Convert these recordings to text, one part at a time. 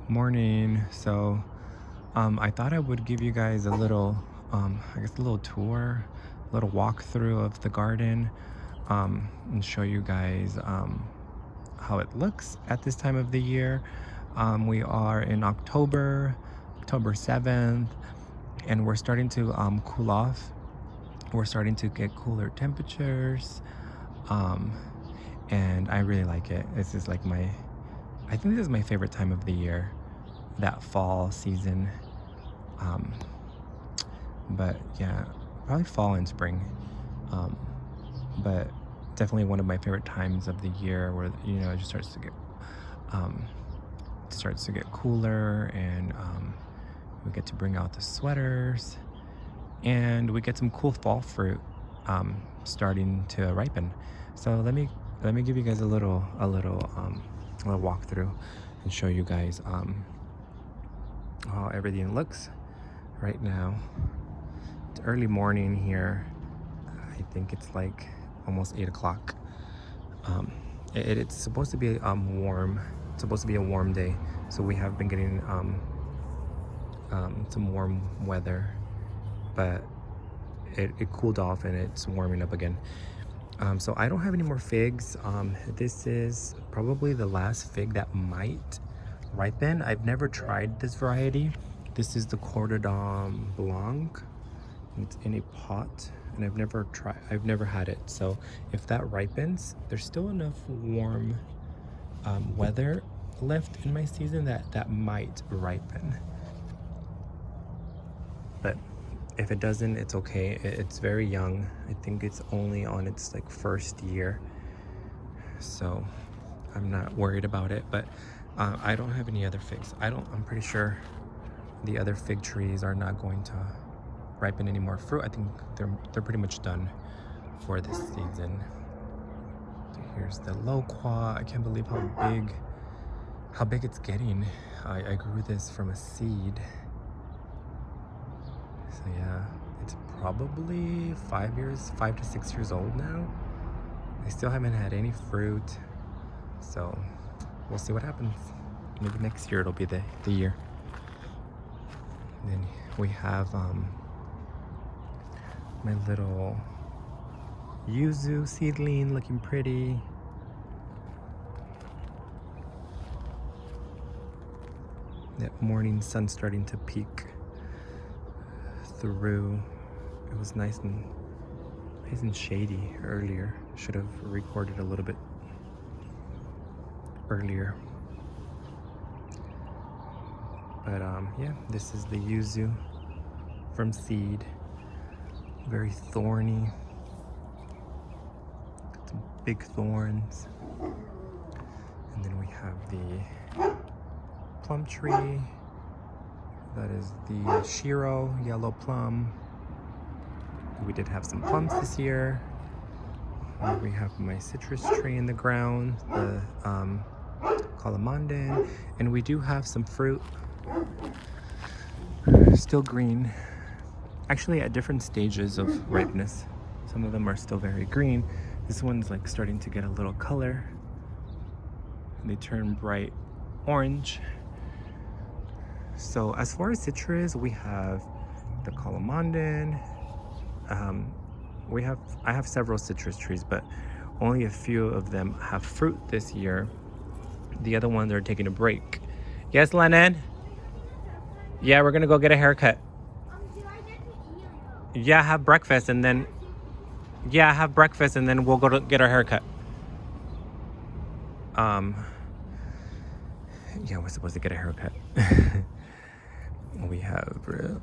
Morning. I thought I would give you guys a little, I guess, a little tour, a little walkthrough of the garden, and show you guys how it looks at this time of the year. We are in October 7th, and we're starting to cool off. We're starting to get cooler temperatures, um, and I really like it. This is like I think this is my favorite time of the year, that fall season. Um, but yeah, probably fall and spring. Um, but definitely one of my favorite times of the year where it just um, starts to get cooler, and we get to bring out the sweaters, and we get some cool fall fruit starting to ripen. So let me give you guys a little walkthrough and show you guys how everything looks right now. It's early morning here. I think it's like almost 8 o'clock. Um, it's supposed to be warm. It's supposed to be a warm day, so we have been getting some warm weather, but it cooled off and it's warming up again. So I don't have any more figs. This is probably the last fig that might ripen. I've never tried this variety. This is the Cortadom Blanc. It's in a pot, and I've never had it. So if that ripens, there's still enough warm weather left in my season that might ripen. But if it doesn't, it's okay. It's very young. I think it's only on its like first year, so I'm not worried about it. But I don't have any other figs. I'm pretty sure the other fig trees are not going to ripen any more fruit. I think they're pretty much done for this season. So here's the loqua. I can't believe how big it's getting. I grew this from a seed. So yeah, it's probably 5 to 6 years old now. I still haven't had any fruit, so we'll see what happens. Maybe next year it'll be the year. And then we have my little yuzu seedling looking pretty. That morning sun starting to peek through. It was nice and shady earlier. Should have recorded a little bit earlier. But yeah, this is the yuzu from seed. Very thorny. Got some big thorns. And then we have the plum tree. That is the Shiro yellow plum. We did have some plums this year. And we have my citrus tree in the ground, the Calamandan, and we do have some fruit, still green. Actually, at different stages of ripeness. Some of them are still very green. This one's like starting to get a little color. They turn bright orange. So as far as citrus, we have the Calamandan. I have several citrus trees, but only a few of them have fruit this year. The other ones are taking a break. Yes, Lennon? Yeah, we're gonna go get a haircut. Yeah, have breakfast and then we'll go to get our haircut. Yeah, we're supposed to get a haircut. We have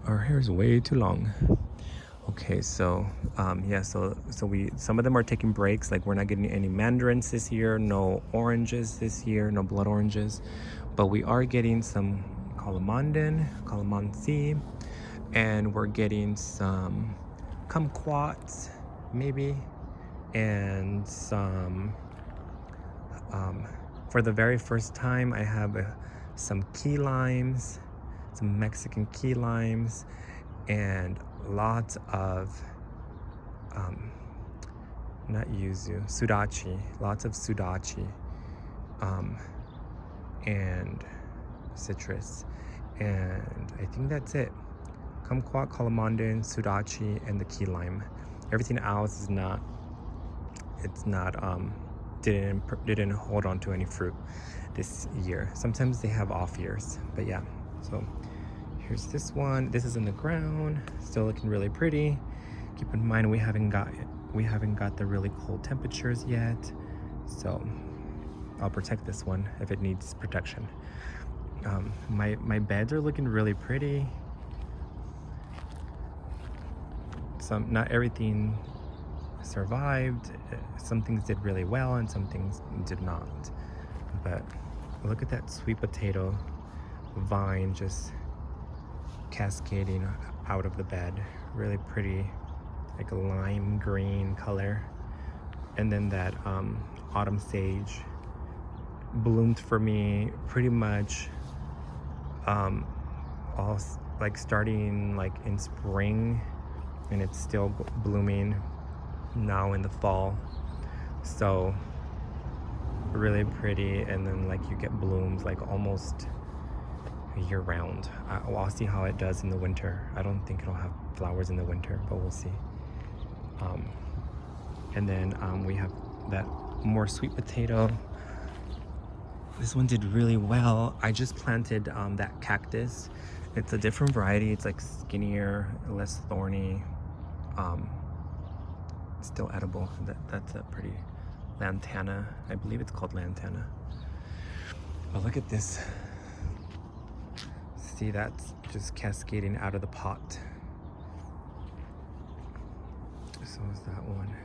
our hair is way too long. Okay, so yeah, so some of them are taking breaks. Like, we're not getting any mandarins this year, no oranges this year, no blood oranges, but we are getting some calamansi, and we're getting some kumquats maybe, and some for the very first time I have some key limes, some Mexican key limes, and lots of not yuzu, sudachi, lots of sudachi, and citrus. And I think that's it. Kumquat, calamandan, sudachi, and the key lime. Everything else is not, it's not, didn't hold on to any fruit this year. Sometimes they have off years, but yeah. So here's this one. This is in the ground, still looking really pretty. Keep in mind we haven't got the really cold temperatures yet, so I'll protect this one if it needs protection. My beds are looking really pretty. Not everything survived. Some things did really well and some things did not. But look at that sweet potato vine just cascading out of the bed. Really pretty, like a lime green color. And then that autumn sage bloomed for me pretty much all like starting like in spring, and it's still blooming now in the fall. So really pretty. And then like you get blooms like almost year round. I'll see how it does in the winter. I don't think it'll have flowers in the winter, but we'll see. And then we have that more sweet potato. This one did really well. I just planted that cactus. It's a different variety. It's like skinnier, less thorny, still edible. That's a pretty lantana. I believe it's called lantana. But look at this. See, that's just cascading out of the pot. So is that one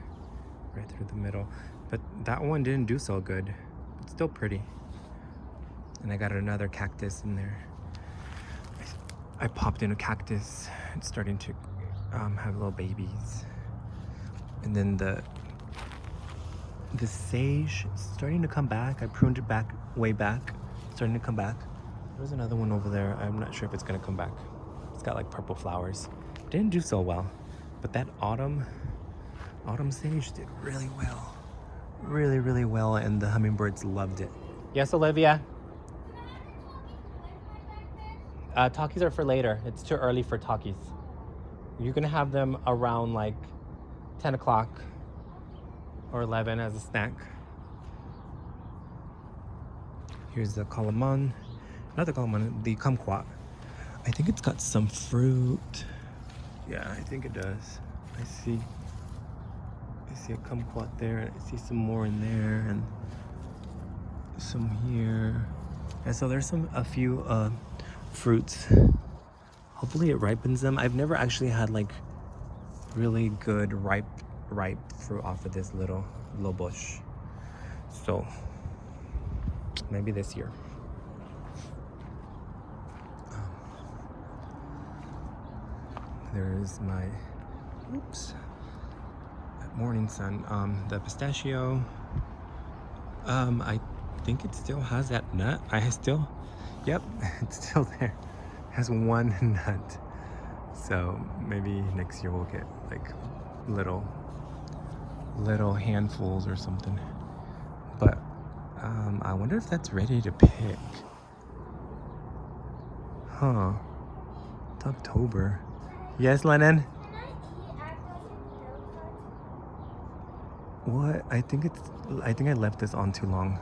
right through the middle. But that one didn't do so good. It's still pretty. And I got another cactus in there. I popped in a cactus. It's starting to have little babies. And then the sage is starting to come back. I pruned it back, way back. Starting to come back. There's another one over there. I'm not sure if it's gonna come back. It's got like purple flowers. Didn't do so well. But that autumn sage did really well. Really, really well, and the hummingbirds loved it. Yes, Olivia? Takis are for later. It's too early for Takis. You're gonna have them around like 10 o'clock or 11 as a snack. Here's the calaman. Not the calaman, the kumquat. I think it's got some fruit. Yeah, I think it does. I see a kumquat there. I see some more in there and some here. And so there's a few fruits. Hopefully it ripens them. I've never actually had like really good ripe fruit off of this little bush. So maybe this year. There's my morning sun. The pistachio. I think it still has that nut. Yep, it's still there. It has one nut. So maybe next year we'll get like little handfuls or something. But I wonder if that's ready to pick. Huh. It's October. Yes, Lennon? What? I think I left this on too long.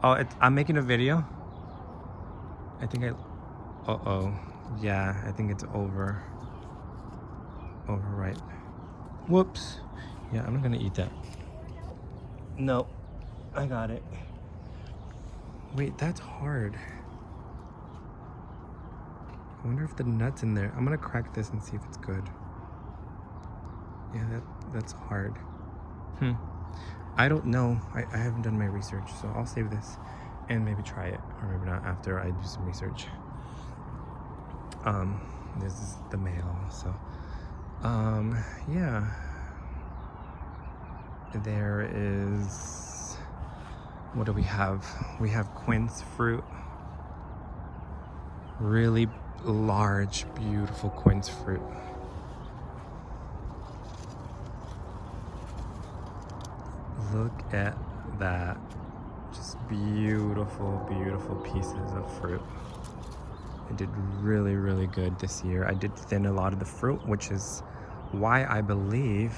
Oh, I'm making a video? Uh-oh. Yeah, I think it's overripe. Whoops. Yeah, I'm not gonna eat that. No, I got it. Wait, that's hard. I wonder if the nut's in there. I'm gonna crack this and see if it's good. Yeah, that's hard. I don't know. I haven't done my research, so I'll save this and maybe try it, or maybe not after I do some research. This is the mail, so yeah. There is, what do we have? We have quince fruit. Really large, beautiful quince fruit. Look at that. Just beautiful, beautiful pieces of fruit. I did really, really good this year. I did thin a lot of the fruit, which is why I believe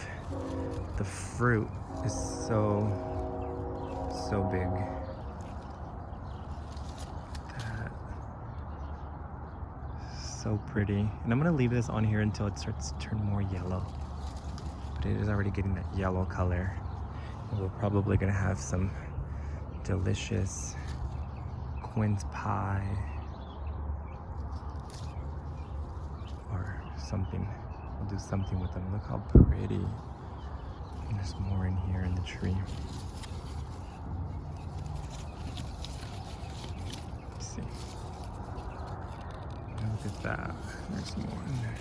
the fruit is so big. That, so pretty. And I'm gonna leave this on here until it starts to turn more yellow. But it is already getting that yellow color. And we're probably gonna have some delicious quince pie or something. We'll do something with them. Look how pretty. And there's more in here in the tree. Let's see. Look at that. There's more in there.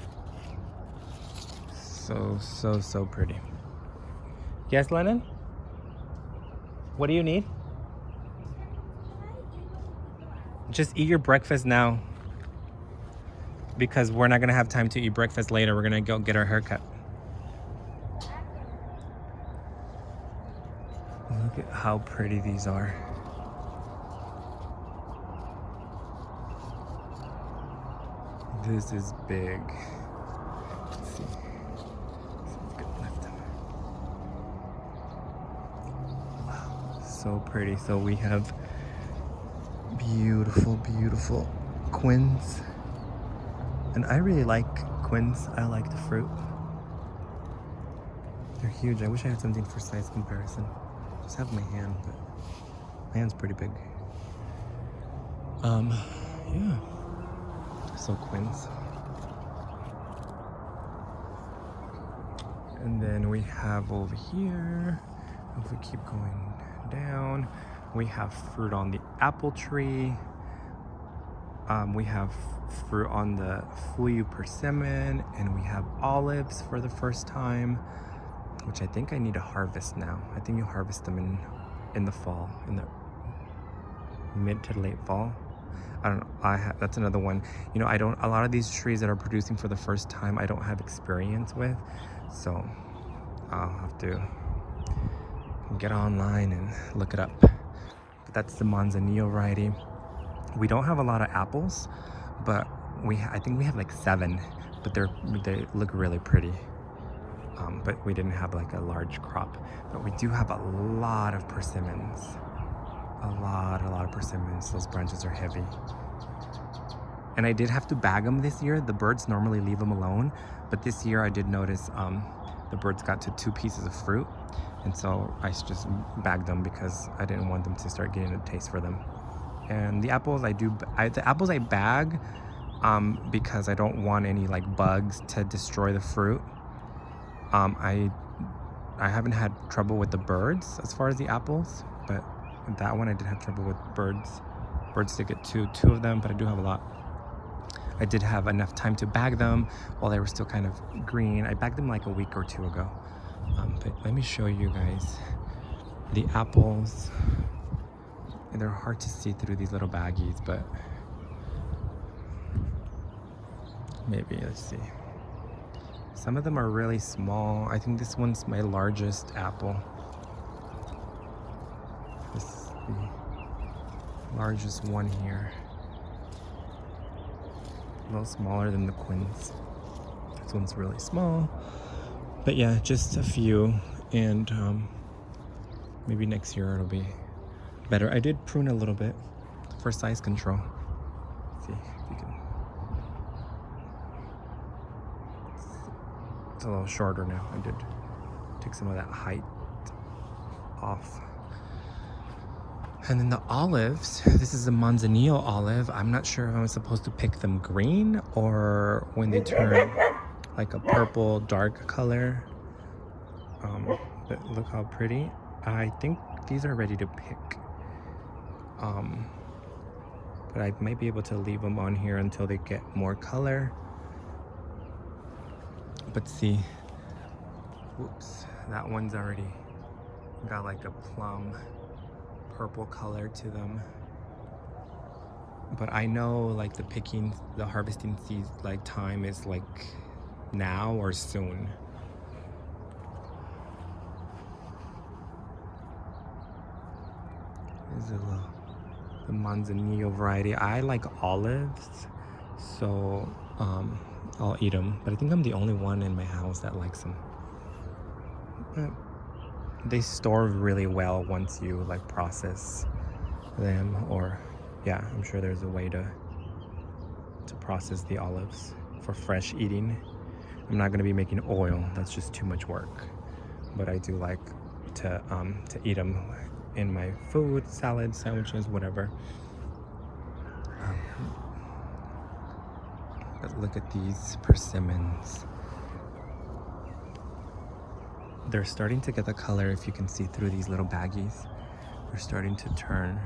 So pretty. Yes, Lennon? What do you need? Just eat your breakfast now. Because we're not gonna have time to eat breakfast later. We're gonna go get our haircut. Look at how pretty these are. This is big. Let's see. Wow, so pretty. So we have beautiful, beautiful quince. And I really like quince. I like the fruit. They're huge. I wish I had something for size comparison. Just have my hand, but my hand's pretty big. Yeah. So quince. And then we have over here, if we keep going down, we have fruit on the apple tree. We have fruit on the Fuyu persimmon, and we have olives for the first time, which I think I need to harvest now. I think you harvest them in the fall, in the mid to late fall. I don't know. That's another one. You know, a lot of these trees that are producing for the first time, I don't have experience with, so I'll have to get online and look it up. But that's the Manzanillo variety. We don't have a lot of apples, but I think we have like 7, but they look really pretty. But we didn't have like a large crop. But we do have a lot of persimmons. A lot of persimmons. Those branches are heavy. And I did have to bag them this year. The birds normally leave them alone, but this year I did notice the birds got to 2 pieces of fruit, and so I just bagged them because I didn't want them to start getting a taste for them. And the apples the apples I bag because I don't want any like bugs to destroy the fruit. I haven't had trouble with the birds as far as the apples, but that one I did have trouble with birds. Birds did get two of them, but I do have a lot. I did have enough time to bag them while they were still kind of green. I bagged them like a week or 2 ago. But let me show you guys the apples. And they're hard to see through these little baggies, but maybe, let's see. Some of them are really small. I think this one's my largest apple. This is the largest one here. A little smaller than the quince. This one's really small. But yeah, just a few. And maybe next year it'll be better. I did prune a little bit for size control. Let's see if you can. It's a little shorter now. I did take some of that height off. And then the olives, this is a Manzanillo olive. I'm not sure if I'm supposed to pick them green or when they turn like a purple dark color. But look how pretty. I think these are ready to pick. But I might be able to leave them on here until they get more color. But see, whoops, that one's already got like a plum purple color to them. But I know like the harvesting season, like time is like now or soon. This is the Manzanillo variety. I like olives, so I'll eat them. But I think I'm the only one in my house that likes them. But they store really well once you like process them, or yeah, I'm sure there's a way to process the olives for fresh eating. I'm not gonna be making oil, that's just too much work. But I do like to eat them in my food, salads, sandwiches, whatever. But look at these persimmons. They're starting to get the color, if you can see through these little baggies. They're starting to turn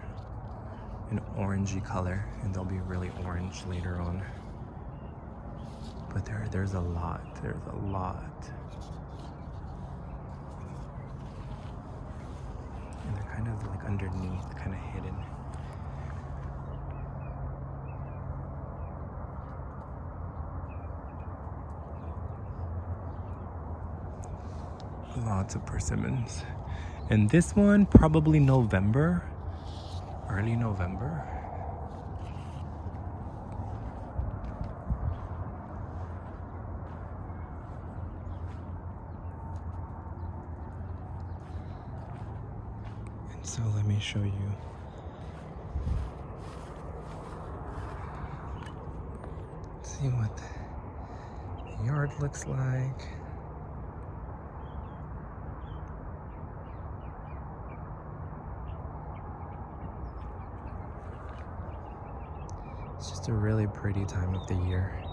an orangey color, and they'll be really orange later on. But there's a lot. There's a lot. And they're kind of like underneath, kind of hidden. Lots of persimmons. And this one, probably November, early November. And so let me show you. See what the yard looks like. It's just a really pretty time of the year.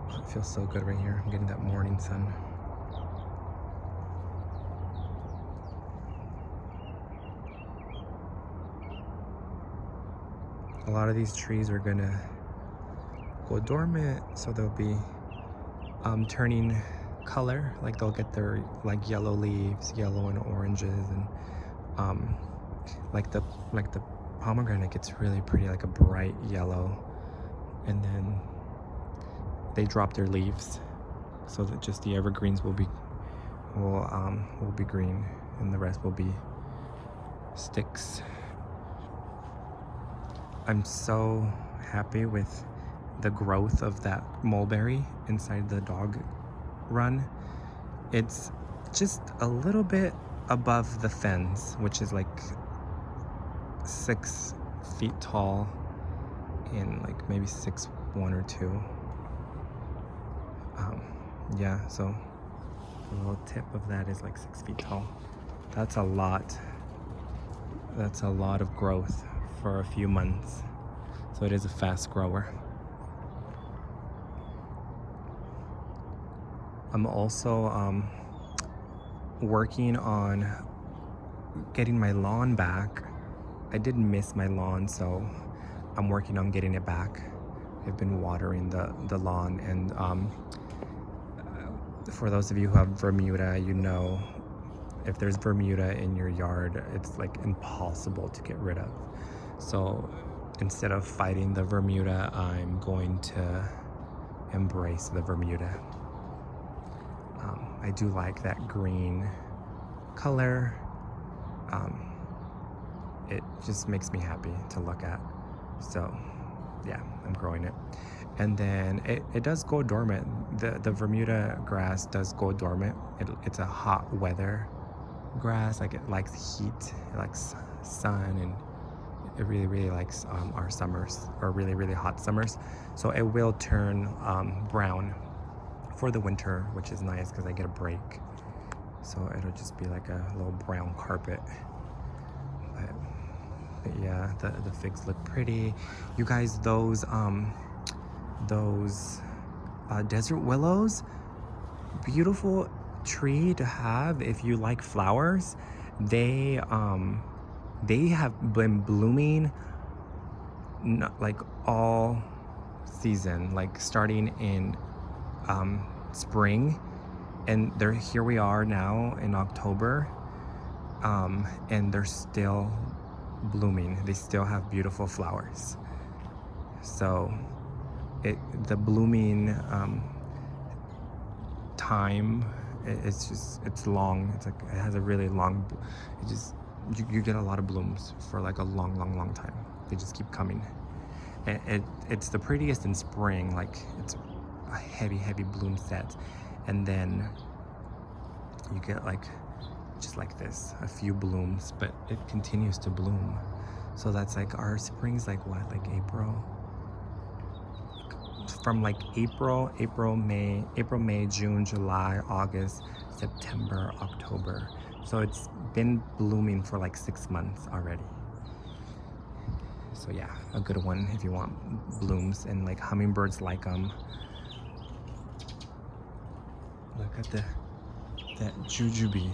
It feels so good right here. I'm getting that morning sun. A lot of these trees are gonna go dormant, so they'll be turning color. Like they'll get their like yellow leaves, yellow and oranges, and like the pomegranate gets really pretty, like a bright yellow. And then they drop their leaves, so that just the evergreens will be green, and the rest will be sticks. I'm so happy with the growth of that mulberry inside the dog run. It's just a little bit above the fence, which is like 6 feet tall, and like maybe 6'1" or 2". Yeah, so the little tip of that is like 6 feet tall. That's a lot. That's a lot of growth for a few months. So it is a fast grower. I'm also working on getting my lawn back. I did miss my lawn, so I'm working on getting it back. I've been watering the lawn, and for those of you who have Bermuda, you know, if there's Bermuda in your yard, it's like impossible to get rid of. So instead of fighting the Bermuda, I'm going to embrace the Bermuda. I do like that green color. It just makes me happy to look at. So yeah, I'm growing it. And then it does go dormant. The Bermuda grass does go dormant. It's a hot weather grass. Like, it likes heat, it likes sun, and it really, really likes our summers, or really, really hot summers. So it will turn brown for the winter, which is nice because I get a break. So it'll just be like a little brown carpet. But yeah, the figs look pretty. You guys, those desert willows, beautiful tree to have if you like flowers. They have been blooming like all season, like starting in spring, and here we are now in October, and they're still blooming. They still have beautiful flowers. So the blooming time, it's long. It's like it has a really long, you get a lot of blooms for like a long time. They just keep coming. It's the prettiest in spring, like it's a heavy bloom set, and then you get like just like this, a few blooms, but it continues to bloom. So that's like our spring's like what, like April? From like April, May, June, July, August, September, October. So it's been blooming for like 6 months already. So yeah, a good one if you want blooms, and like hummingbirds like them. Look at that jujube.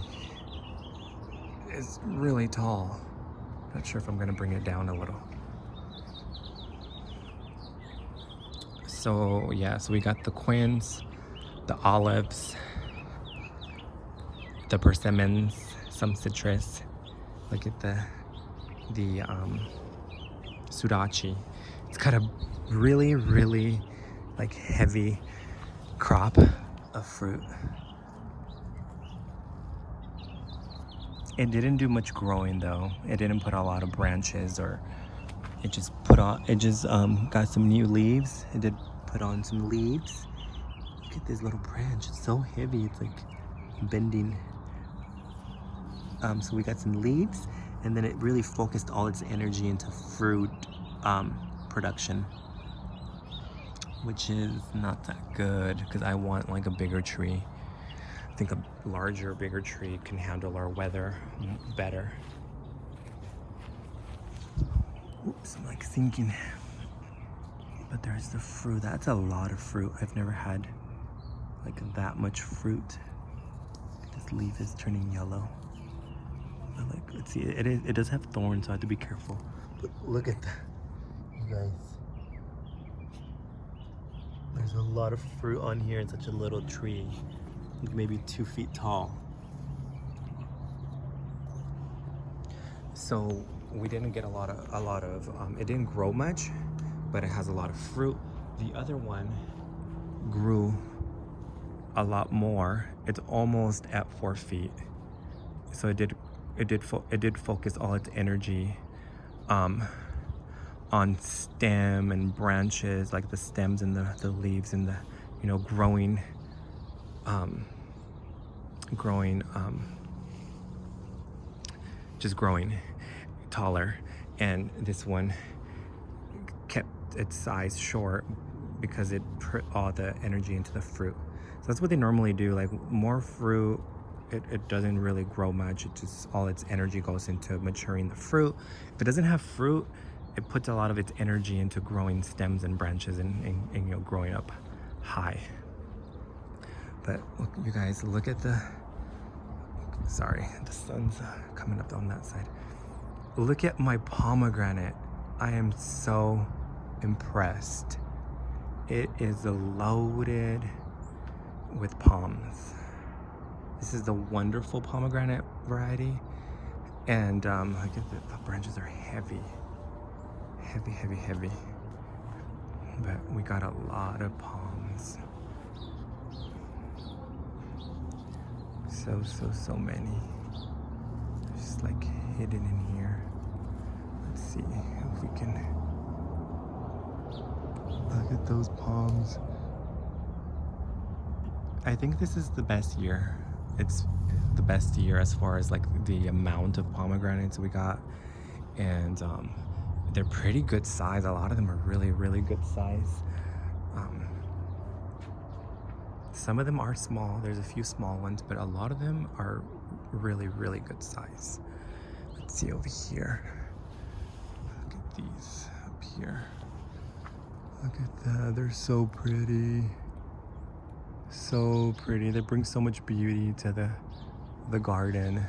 It's really tall. Not sure if I'm gonna bring it down a little. So yeah, so we got the quince, the olives, the persimmons, some citrus. Look at the sudachi. It's got a really like heavy crop of fruit. It didn't do much growing though. It didn't put a lot of branches, or it just got some new leaves. It did put on some leaves. Look at this little branch. It's so heavy. It's like bending. So we got some leaves, and then it really focused all its energy into fruit production, which is not that good because I want like a bigger tree. I think a larger, bigger tree can handle our weather better. Oops, I'm like sinking. But there's the fruit. That's a lot of fruit. I've never had like that much fruit. This leaf is turning yellow. Let's see, it does have thorns, so I have to be careful. But look at that, you guys. There's a lot of fruit on here in such a little tree. Like maybe 2 feet tall. So we didn't get a lot of it didn't grow much, but it has a lot of fruit. The other one grew a lot more. It's almost at 4 feet. So it did focus all its energy on stem and branches, like the stems and the leaves and the, you know, growing just growing taller. And this one kept its size short because it put all the energy into the fruit. So that's what they normally do. Like more fruit, it doesn't really grow much. It just, all its energy goes into maturing the fruit. If it doesn't have fruit, it puts a lot of its energy into growing stems and branches and you know, growing up high. But look, you guys, look at the, sorry, the sun's coming up on that side. Look at my pomegranate. I am so impressed. It is loaded with poms. This is the wonderful pomegranate variety. And look at the branches are heavy. Heavy. But we got a lot of poms. So many. Just like hidden in here. Let's see if we can look at those poms. I think this is the best year. It's the best year as far as like the amount of pomegranates we got. And they're pretty good size. A lot of them are really good size. Some of them are small. There's a few small ones, but a lot of them are really good size. Let's see over here. Look at these up here. Look at that. They're so pretty. So pretty. They bring so much beauty to the garden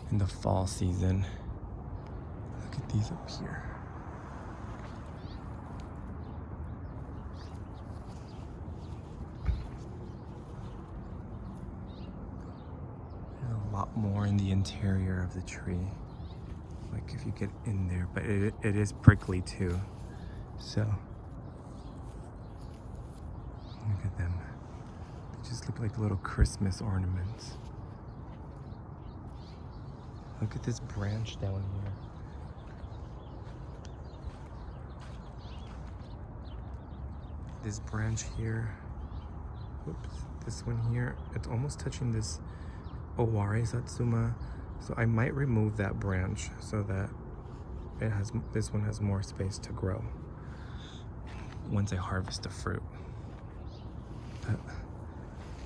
in the fall season. Look at these up here. There's a lot more in the interior of the tree. Like if you get in there, but it is prickly too. So look at them. They just look like little Christmas ornaments. Look at this branch down here. This branch here. Oops, this one here. It's almost touching this Owari Satsuma. So I might remove that branch so that this one has more space to grow once I harvest the fruit. But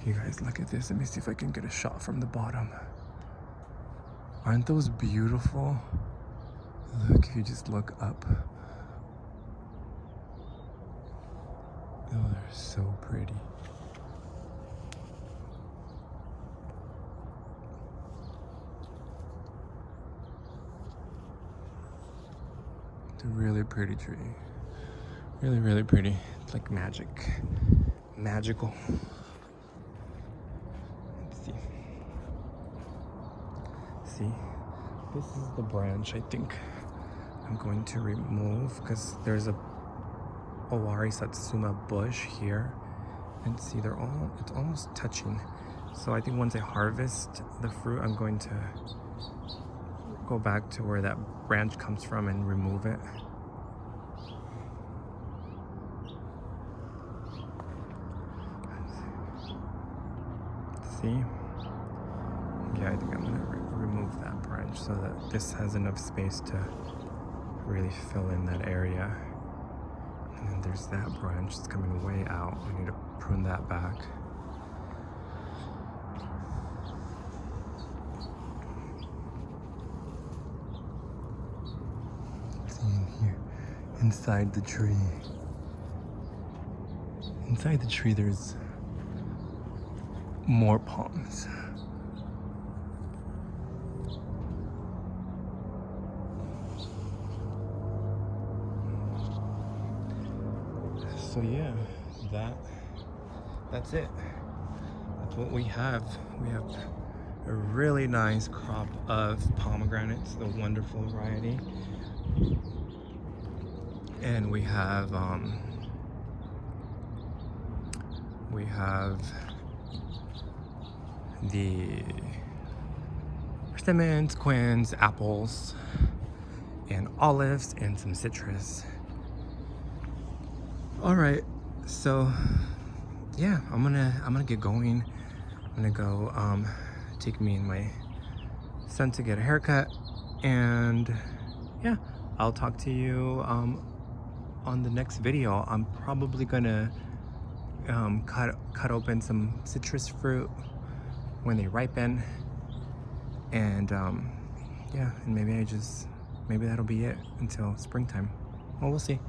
you guys, look at this. Let me see if I can get a shot from the bottom. Aren't those beautiful? Look, if you just look up. Oh, they're so pretty. It's a really pretty tree. Really, really pretty. It's like magic. Magical. Let's see. See? This is the branch I think I'm going to remove because there's a Owari Satsuma bush here. And see, it's almost touching. So I think once I harvest the fruit, I'm going to go back to where that branch comes from and remove it. See? Yeah, I think I'm gonna remove that branch so that this has enough space to really fill in that area. And then there's that branch that's coming way out. We need to prune that back. See in here, inside the tree. Inside the tree there's more palms. So yeah, that's it. That's what we have. We have a really nice crop of pomegranates, the wonderful variety. And we have the persimmons, quince, apples, and olives, and some citrus. All right, so yeah, I'm gonna get going. I'm gonna go take me and my son to get a haircut, and yeah, I'll talk to you on the next video. I'm probably gonna cut open some citrus fruit when they ripen, and yeah, and maybe that'll be it until springtime. Well, we'll see.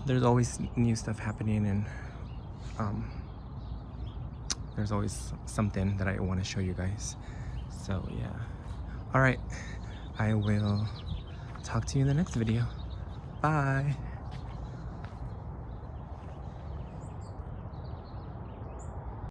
There's always new stuff happening, and there's always something that I want to show you guys. So yeah, all right, I will talk to you in the next video. Bye.